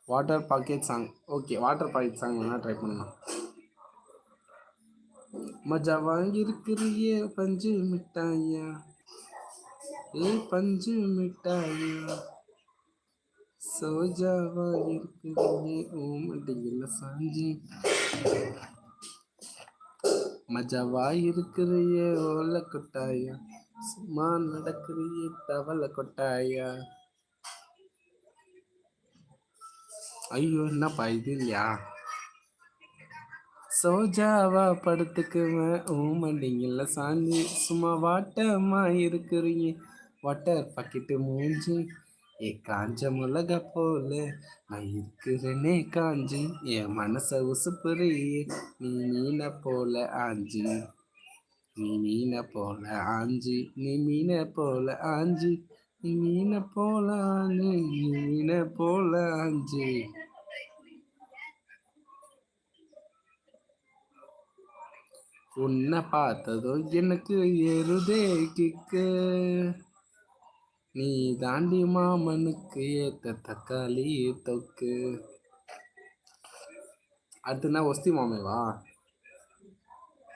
Water packet song. Okay, water packet song வேணா try பண்ணலாம். மஜா வாங்கியிருக்கிறியே பஞ்சு மிட்டாயா, ஏ பஞ்சு மிட்டாயா, சோஜாவா இருக்கிறியே ஓமடியில் சாஞ்சி, மஜாவா இருக்கிறியே ஓல கொட்டாயா, சும்மா நடக்கிறியே தவளை கொட்டாயா. ஐயோ, என்னப்பா இது இல்லையா? சோஜாவா படுத்துக்குவேன் ஊமண்டிங்கல்ல சாஞ்சி, சும்மா வாட்டமா இருக்கிறீங்க வாட்டர் பாக்கெட்டு மூஞ்சி, ஏ காஞ்ச மிளகா போல நான் இருக்கிறேனே காஞ்சி, என் மனச உசுப்புறியே நீ மீன போல ஆஞ்சி, நீ மீன போல ஆஞ்சி, நீ மீன போல ஆஞ்சி, நீ மீன போல ஆஞ்சி, நீ மீன போல ஆஞ்சி. உன்னை பார்த்ததும் எனக்கு ஏறுதே கிக்கு, நீ தாண்டி மாமனுக்கு ஏத்த தக்காளி தொக்கு. அடுத்துனா ஒஸ்தி மாமேவா?